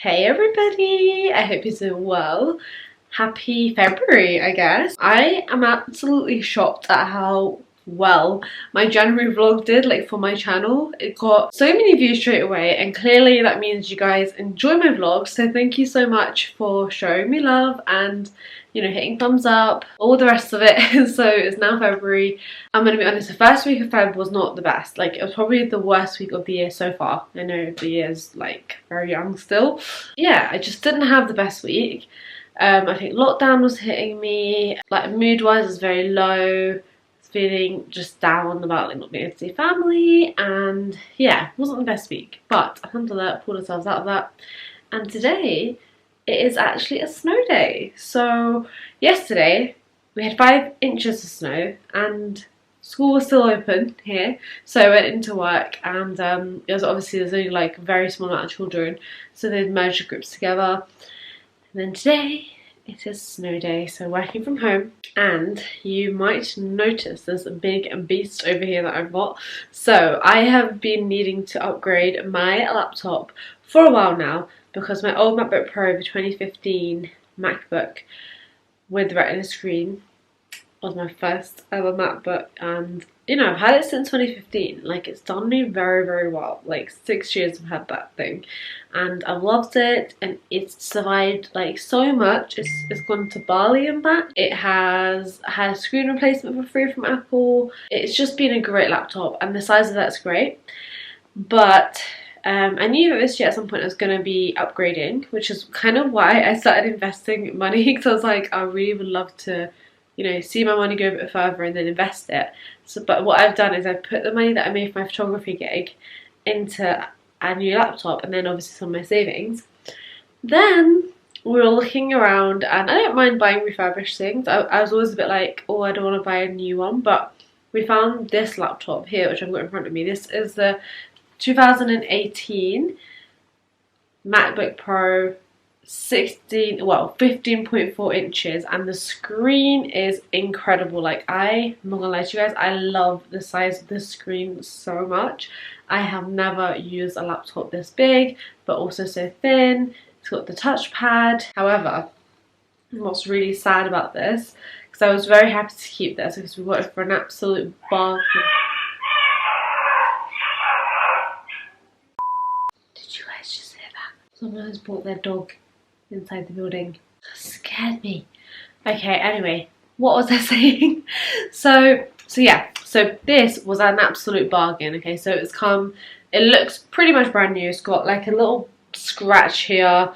Hey everybody, I hope you're doing well. Happy February, I guess. I am absolutely shocked at how well my January vlog did, like for my channel. It got so many views straight away, and clearly that means you guys enjoy my vlogs, so thank you so much for showing me love and, you know, hitting thumbs up, all the rest of it. So it's now February. I'm gonna be honest, the first week of Feb was not the best. Like, it was probably the worst week of the year so far. I know the year's like very young still. Yeah, I just didn't have the best week. I think lockdown was hitting me, like mood wise I was very low, feeling just down about like not being able to see family, and yeah, it wasn't the best week, but alhamdulillah, pulled ourselves out of that. And today it is actually a snow day. So yesterday we had 5 inches of snow and school was still open here, so I went into work, and it was obviously, there's only like a very small amount of children, so they'd merged the groups together. And then today it is snow day, so working from home, and you might notice there's a big beast over here that I've got. So I have been needing to upgrade my laptop for a while now, because my old MacBook Pro, the 2015 MacBook with Retina screen, was my first ever MacBook, and you know, I've had it since 2015. Like, it's done me very well. Like 6 years I've had that thing, and I've loved it, and it's survived like so much. It's gone to Bali and back. It has had a screen replacement for free from Apple. It's just been a great laptop, and the size of that's great. But I knew that this year at some point I was going to be upgrading, which is kind of why I started investing money, because I was like, I really would love to, you know, see my money go a bit further and then invest it. So, but what I've done is I've put the money that I made for my photography gig into a new laptop, and then obviously some of my savings. Then we were looking around, and I don't mind buying refurbished things. I was always a bit like, oh, I don't want to buy a new one, but we found this laptop here, which I've got in front of me. This is the 2018 MacBook Pro 15.4 inches, and the screen is incredible. Like, I'm not gonna lie to you guys, I love the size of this screen so much. I have never used a laptop this big, but also so thin. It's got the touchpad. However, what's really sad about this, because I was very happy to keep this because we got it for an absolute bargain. Did you guys just hear that? Someone has brought their dog inside the building. That scared me. Okay, anyway, what was I saying? So yeah, so this was an absolute bargain. Okay, so it's come, it looks pretty much brand new. It's got like a little scratch here.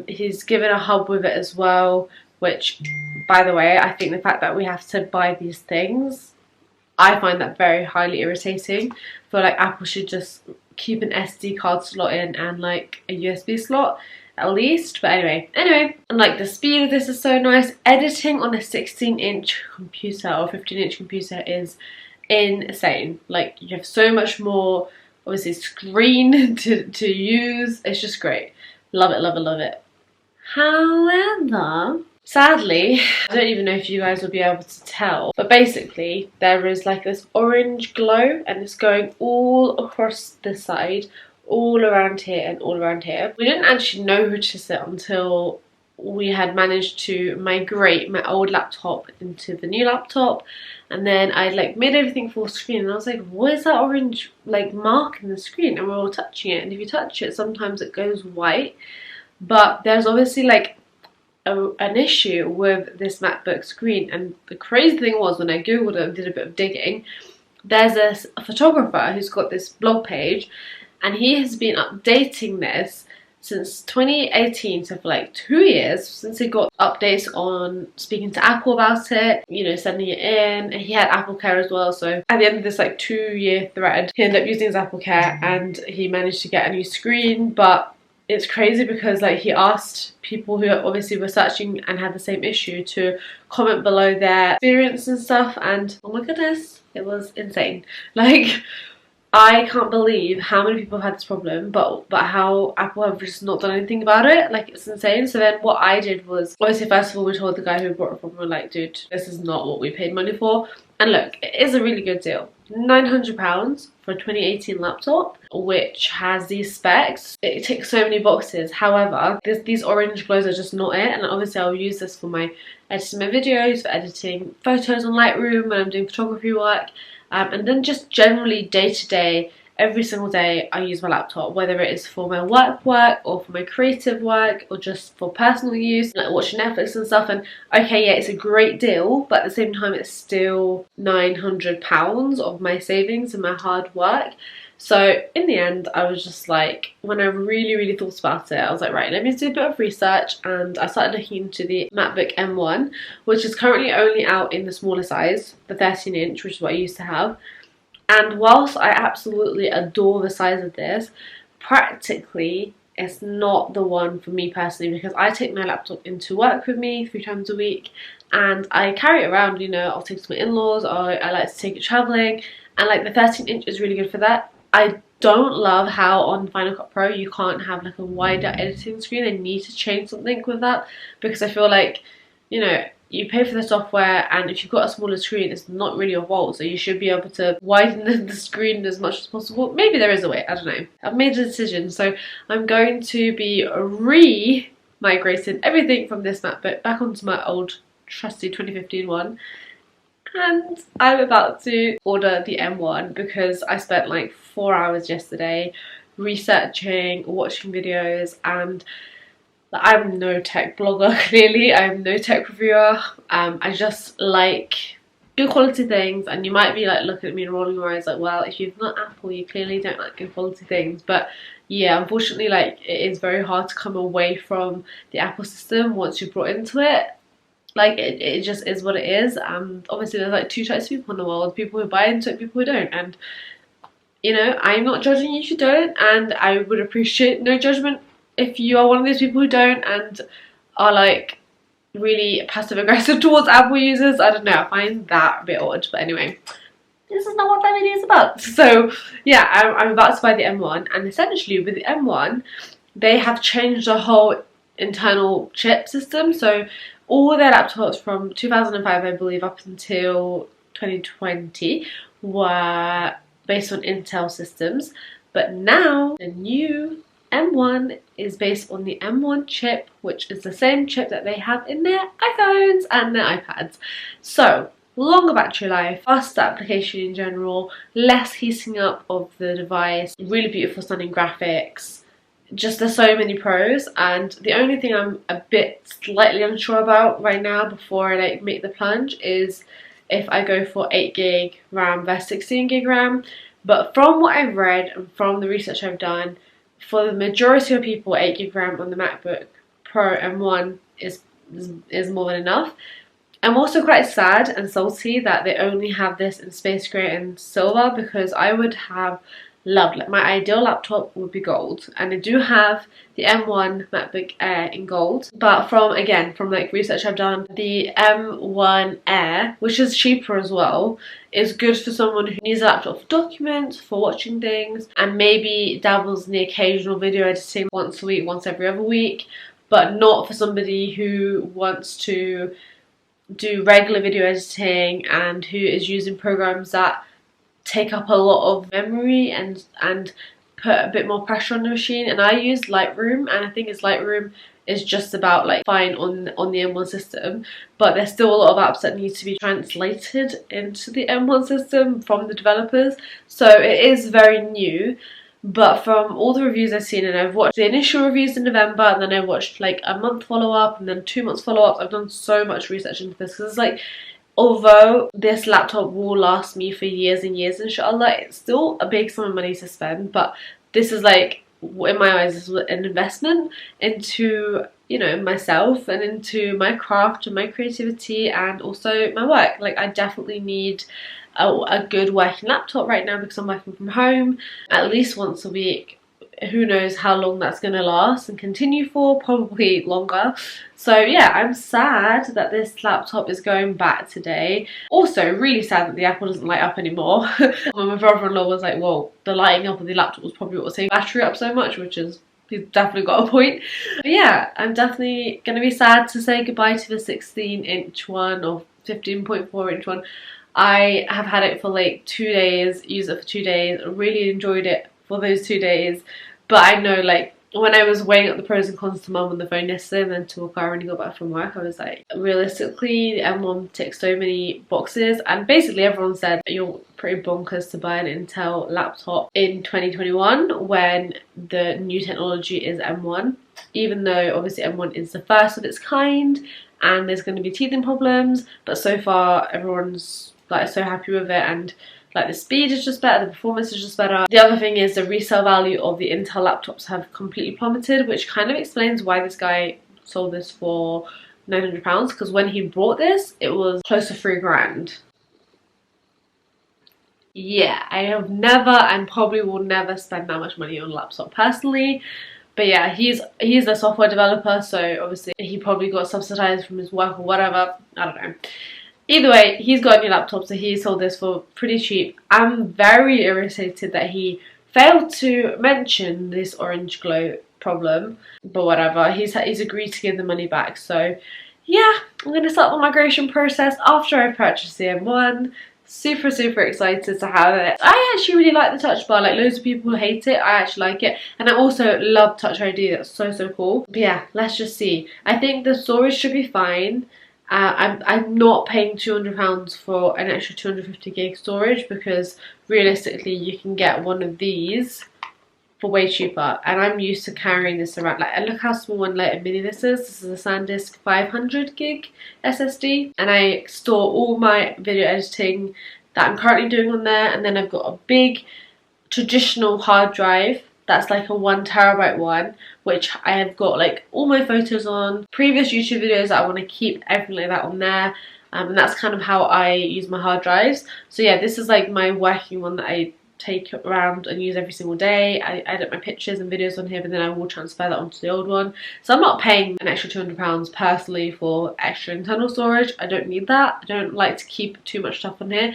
He's given a hub with it as well, which, by the way, I think the fact that we have to buy these things, I find that very highly irritating. I feel like Apple should just keep an SD card slot in and like a USB slot at least. But anyway, and like the speed of this is so nice. Editing on a 16-inch computer or 15-inch computer is insane. Like, you have so much more, obviously, screen to use. It's just great. Love it. However, sadly, I don't even know if you guys will be able to tell, but basically there is like this orange glow, and it's going all across this side, all around here and all around here. We didn't actually notice it until we had managed to migrate my old laptop into the new laptop, and then I like made everything full screen, and I was like, what is that orange like mark in the screen? And we're all touching it, and if you touch it, sometimes it goes white. But there's obviously like an issue with this MacBook screen, and the crazy thing was, when I googled it and did a bit of digging, there's a photographer who's got this blog page, and he has been updating this since 2018, so for like 2 years, since he got updates on speaking to Apple about it, you know, sending it in, and he had Apple Care as well. So at the end of this like 2-year thread, he ended up using his Apple Care, and he managed to get a new screen. But it's crazy because like he asked people who obviously were searching and had the same issue to comment below their experience and stuff, and oh my goodness, it was insane. Like, I can't believe how many people have had this problem, but how Apple have just not done anything about it. Like, it's insane. So then what I did was, obviously, first of all, we told the guy who bought it from, we were like, dude, this is not what we paid money for. And look, it is a really good deal. £900 for a 2018 laptop, which has these specs. It ticks so many boxes. However, these orange glows are just not it. And obviously I'll use this for editing my videos, for editing photos on Lightroom when I'm doing photography work. And then just generally day to day, every single day I use my laptop, whether it is for my work or for my creative work or just for personal use, like watching Netflix and stuff. And okay, yeah, it's a great deal, but at the same time it's still £900 of my savings and my hard work. So in the end, I was just like, when I really thought about it, I was like, right, let me do a bit of research, and I started looking into the MacBook M1, which is currently only out in the smaller size, the 13-inch, which is what I used to have. And whilst I absolutely adore the size of this, practically it's not the one for me personally, because I take my laptop into work with me 3 times a week and I carry it around, you know. I'll take it to my in-laws, or I like to take it travelling, and like the 13-inch is really good for that. I don't love how on Final Cut Pro you can't have like a wider editing screen. I need to change something with that, because I feel like, you know, you pay for the software, and if you've got a smaller screen, it's not really your fault, so you should be able to widen the screen as much as possible. Maybe there is a way, I don't know. I've made a decision, so I'm going to be re-migrating everything from this MacBook back onto my old trusty 2015 one. And I'm about to order the M1 because I spent like 4 hours yesterday researching, watching videos, and I'm no tech blogger, clearly. I'm no tech reviewer. I just like good quality things, and you might be like looking at me and rolling your eyes like, well, if you've not Apple, you clearly don't like good quality things. But yeah, unfortunately, like, it is very hard to come away from the Apple system once you're brought into it. Like, it just is what it is. And obviously there's like 2 types of people in the world: people who buy into it, people who don't. And you know, I'm not judging you if you don't, and I would appreciate no judgment if you are one of those people who don't and are like really passive aggressive towards Apple users. I don't know, I find that a bit odd. But anyway, this is not what that video is about. So yeah, I'm about to buy the M1, and essentially with the M1 they have changed the whole internal chip system. So all their laptops from 2005, I believe, up until 2020 were based on Intel systems, but now the new M1 is based on the M1 chip, which is the same chip that they have in their iPhones and their iPads. So longer battery life, faster application in general, less heating up of the device, really beautiful stunning graphics. Just, there's so many pros. And the only thing I'm a bit slightly unsure about right now before I like make the plunge is if I go for 8GB RAM versus 16GB RAM. But from what I've read and from the research I've done, for the majority of people, 8GB RAM on the MacBook Pro M1 is more than enough. I'm also quite sad and salty that they only have this in space grey and silver, because I would have loved, like, my ideal laptop would be gold, and I do have the M1 MacBook Air in gold. But from like research I've done, the M1 Air, which is cheaper as well, is good for someone who needs a laptop for documents, for watching things, and maybe dabbles in the occasional video editing once a week, once every other week, but not for somebody who wants to do regular video editing and who is using programs that take up a lot of memory and put a bit more pressure on the machine. And I use Lightroom, and I think Lightroom is just about like fine on the M1 system, but there's still a lot of apps that need to be translated into the M1 system from the developers. So it is very new. But from all the reviews I've seen, and I've watched the initial reviews in November, and then I watched like a month follow-up and then 2 months follow-up. I've done so much research into this, because it's like, although this laptop will last me for years and years, inshallah, it's still a big sum of money to spend. But this is like, in my eyes, this was an investment into, you know, myself and into my craft and my creativity and also my work. Like, I definitely need a good working laptop right now, because I'm working from home at least once a week. Who knows how long that's going to last and continue for, probably longer. So yeah, I'm sad that this laptop is going back today. Also really sad that the Apple doesn't light up anymore. My brother-in-law was like, well, the lighting up of the laptop was probably what was saving battery up so much, which is, he's definitely got a point. But yeah, I'm definitely going to be sad to say goodbye to the 16-inch one or 15.4-inch one. I have had it for like 2 days, used it for 2 days, really enjoyed it for those 2 days. But I know, like, when I was weighing up the pros and cons to mum on the phone yesterday and then to Iqra when he got back from work, I was like, realistically, the M1 ticks so many boxes, and basically everyone said you're pretty bonkers to buy an Intel laptop in 2021 when the new technology is M1, even though obviously M1 is the first of its kind and there's going to be teething problems, but so far everyone's like so happy with it, and like the speed is just better, the performance is just better. The other thing is the resale value of the Intel laptops have completely plummeted, which kind of explains why this guy sold this for £900, because when he bought this it was close to 3 grand. Yeah, I have never and probably will never spend that much money on a laptop personally. But yeah, he's a software developer, so obviously he probably got subsidized from his work or whatever, I don't know. Either way, he's got a new laptop, so he sold this for pretty cheap. I'm very irritated that he failed to mention this orange glow problem, but whatever, he's agreed to give the money back. So yeah, I'm going to start the migration process after I purchase the M1. Super excited to have it. I actually really like the touch bar. Like, loads of people hate it, I actually like it, and I also love Touch ID. That's so cool. But yeah, let's just see. I think the storage should be fine. I'm not paying £200 for an extra 250 gig storage, because realistically you can get one of these for way cheaper, and I'm used to carrying this around. Like, look how small and light and mini this is. This is a SanDisk 500 gig SSD, and I store all my video editing that I'm currently doing on there, and then I've got a big traditional hard drive that's like a 1 terabyte one, which I have got like all my photos on, previous YouTube videos that I want to keep, everything like that on there. And that's kind of how I use my hard drives. So yeah, this is like my working one that I take around and use every single day. I edit my pictures and videos on here, but then I will transfer that onto the old one. So I'm not paying an extra £200 personally for extra internal storage. I don't need that. I don't like to keep too much stuff on here.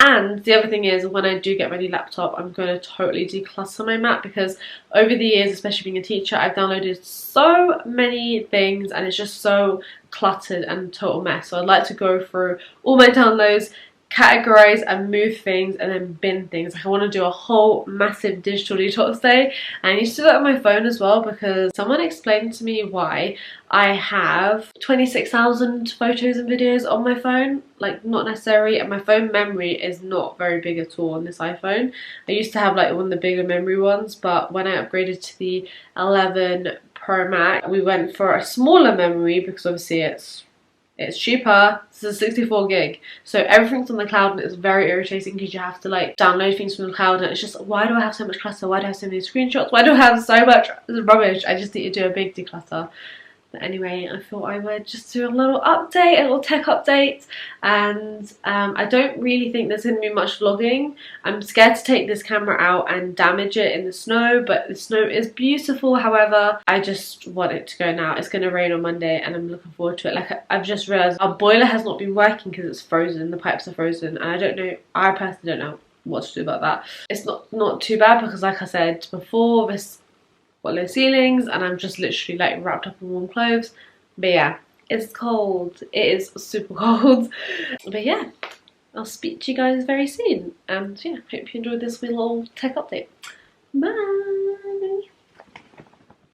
And the other thing is, when I do get my new laptop, I'm going to totally declutter my Mac, because over the years, especially being a teacher, I've downloaded so many things and it's just so cluttered and total mess. So I'd like to go through all my downloads, categorize and move things, and then bin things. Like, I want to do a whole massive digital detox day, and I need to do that on my phone as well, because someone explained to me why I have 26,000 photos and videos on my phone. Like, not necessary, and my phone memory is not very big at all on this iPhone. I used to have like one of the bigger memory ones, but when I upgraded to the 11 Pro Max, we went for a smaller memory, because obviously it's cheaper. This is 64 gig, so everything's on the cloud, and it's very irritating because you have to like download things from the cloud, and it's just, why do I have so much clutter? Why do I have so many screenshots? Why do I have so much rubbish? I just need to do a big declutter. But anyway, I thought I would just do a little update, a little tech update, and I don't really think there's going to be much vlogging. I'm scared to take this camera out and damage it in the snow, but the snow is beautiful. However, I just want it to go now. It's going to rain on Monday and I'm looking forward to it. Like, I've just realised our boiler has not been working because it's frozen, the pipes are frozen, and I personally don't know what to do about that. It's not too bad, because like I said before, this got low ceilings and I'm just literally like wrapped up in warm clothes. But yeah, it's cold. It is super cold. But yeah, I'll speak to you guys very soon, and yeah, hope you enjoyed this wee little tech update. Bye.